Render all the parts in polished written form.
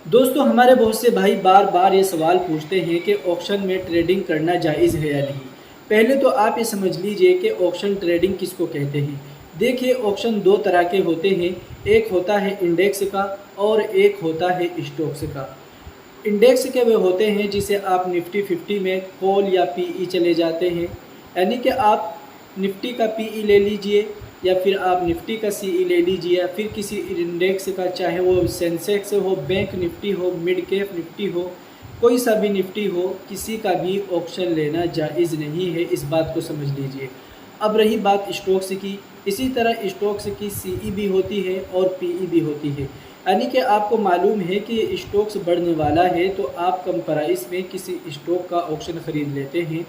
दोस्तों, हमारे बहुत से भाई बार बार ये सवाल पूछते हैं कि ऑक्शन में ट्रेडिंग करना जायज़ है या नहीं। पहले तो आप ये समझ लीजिए कि ऑक्शन ट्रेडिंग किसको कहते हैं। देखिए, ऑक्शन दो तरह के होते हैं। एक होता है इंडेक्स का और एक होता है स्टॉक्स का। इंडेक्स के वे होते हैं जिसे आप निफ्टी 50 में कॉल या पीई चले जाते हैं, यानी कि आप निफ्टी का पीई ले लीजिए या फिर आप निफ्टी का सीई ले लीजिए या फिर किसी इंडेक्स का, चाहे वो सेंसेक्स हो, बैंक निफ्टी हो, मिड कैप निफ्टी हो, कोई सा भी निफ्टी हो, किसी का भी ऑप्शन लेना जायज़ नहीं है। इस बात को समझ लीजिए। अब रही बात स्टॉक्स की, इसी तरह स्टॉक्स की सीई भी होती है और पीई भी होती है। यानी कि आपको मालूम है कि ये स्टॉक्स बढ़ने वाला है तो आप कम प्राइस में किसी स्टॉक का ऑप्शन ख़रीद लेते हैं।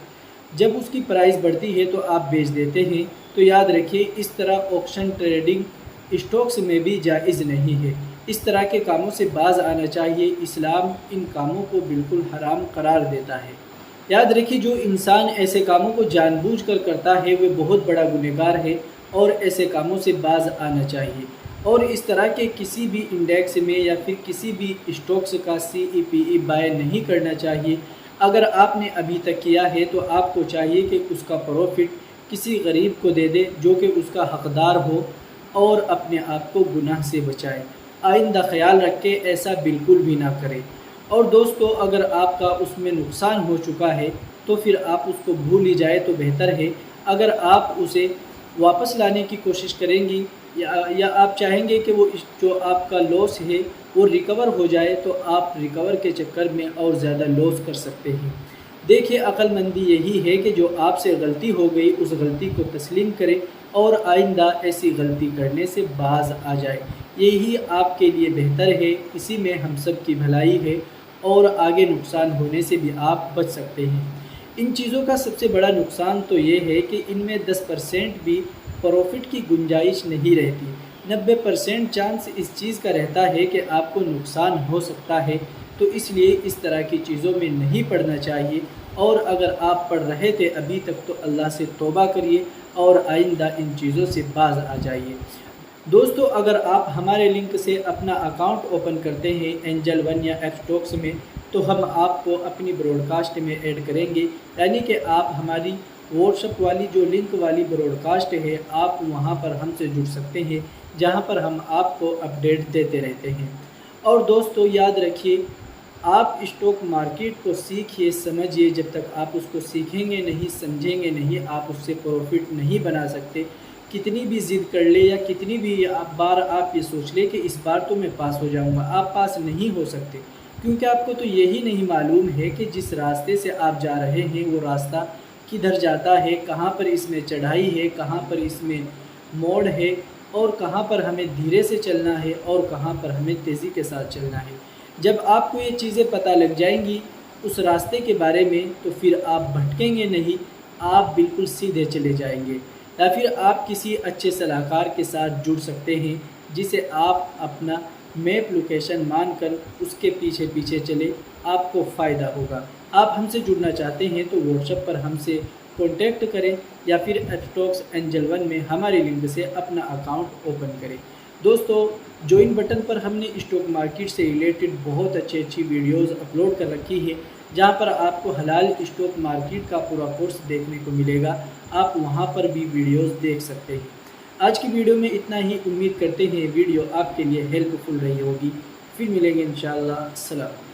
जब उसकी प्राइस बढ़ती है तो आप बेच देते हैं। तो याद रखिए, इस तरह ऑप्शन ट्रेडिंग स्टॉक्स में भी जायज़ नहीं है। इस तरह के कामों से बाज आना चाहिए। इस्लाम इन कामों को बिल्कुल हराम करार देता है। याद रखिए, जो इंसान ऐसे कामों को जानबूझकर करता है वह बहुत बड़ा गुनहगार है और ऐसे कामों से बाज आना चाहिए। और इस तरह के किसी भी इंडेक्स में या फिर किसी भी स्टॉक्स का सीईपीई बाय नहीं करना चाहिए। अगर आपने अभी तक किया है तो आपको चाहिए कि उसका प्रॉफिट किसी गरीब को दे दे जो कि उसका हकदार हो और अपने आप को गुनाह से बचाए। आइंदा ख्याल रख के ऐसा बिल्कुल भी ना करें। और दोस्तों, अगर आपका उसमें नुकसान हो चुका है तो फिर आप उसको भूल ही जाए तो बेहतर है। अगर आप उसे वापस लाने की कोशिश करेंगी या आप चाहेंगे कि वो जो आपका लॉस है वो रिकवर हो जाए, तो आप रिकवर के चक्कर में और ज़्यादा लॉस कर सकते हैं। देखिए, अक्लमंदी यही है कि जो आपसे गलती हो गई उस गलती को तस्लीम करें और आइंदा ऐसी गलती करने से बाज आ जाए। यही आपके लिए बेहतर है। इसी में हम सब की भलाई है और आगे नुकसान होने से भी आप बच सकते हैं। इन चीज़ों का सबसे बड़ा नुकसान तो ये है कि इनमें 10% भी प्रॉफिट की गुंजाइश नहीं रहती। 90% चांस इस चीज़ का रहता है कि आपको नुकसान हो सकता है। तो इसलिए इस तरह की चीज़ों में नहीं पड़ना चाहिए। और अगर आप पढ़ रहे थे अभी तक तो अल्लाह से तौबा करिए और आइंदा इन चीज़ों से बाज आ जाइए। दोस्तों, अगर आप हमारे लिंक से अपना अकाउंट ओपन करते हैं एंजल वन या एफ स्टॉक्स में, तो हम आपको अपनी ब्रॉडकास्ट में ऐड करेंगे। यानी कि आप हमारी व्हाट्सएप वाली जो लिंक वाली ब्रॉडकास्ट है, आप वहां पर हमसे जुड़ सकते हैं, जहां पर हम आपको अपडेट देते रहते हैं। और दोस्तों, याद रखिए, आप स्टॉक मार्केट को सीखिए, समझिए। जब तक आप उसको सीखेंगे नहीं, समझेंगे नहीं, आप उससे प्रॉफिट नहीं बना सकते। कितनी भी ज़िद कर ले या कितनी भी बार आप ये सोच ले कि इस बार तो मैं पास हो जाऊंगा, आप पास नहीं हो सकते। क्योंकि आपको तो यही नहीं मालूम है कि जिस रास्ते से आप जा रहे हैं वो रास्ता किधर जाता है, कहाँ पर इसमें चढ़ाई है, कहाँ पर इसमें मोड़ है और कहाँ पर हमें धीरे से चलना है और कहाँ पर हमें तेज़ी के साथ चलना है। जब आपको ये चीज़ें पता लग जाएंगी उस रास्ते के बारे में, तो फिर आप भटकेंगे नहीं, आप बिल्कुल सीधे चले जाएंगे। या फिर आप किसी अच्छे सलाहकार के साथ जुड़ सकते हैं जिसे आप अपना मैप लोकेशन मानकर उसके पीछे पीछे चले, आपको फ़ायदा होगा। आप हमसे जुड़ना चाहते हैं तो व्हाट्सएप पर हमसे कॉन्टैक्ट करें या फिर स्टॉक्स एंजल वन में हमारी लिंक से अपना अकाउंट ओपन करें। दोस्तों, ज्वाइन बटन पर हमने स्टॉक मार्केट से रिलेटेड बहुत अच्छी वीडियोस अपलोड कर रखी है, जहां पर आपको हलाल स्टॉक मार्केट का पूरा कोर्स देखने को मिलेगा। आप वहां पर भी वीडियोस देख सकते हैं। आज की वीडियो में इतना ही। उम्मीद करते हैं वीडियो आपके लिए हेल्पफुल रही होगी। फिर मिलेंगे इंशाअल्लाह। सलाम।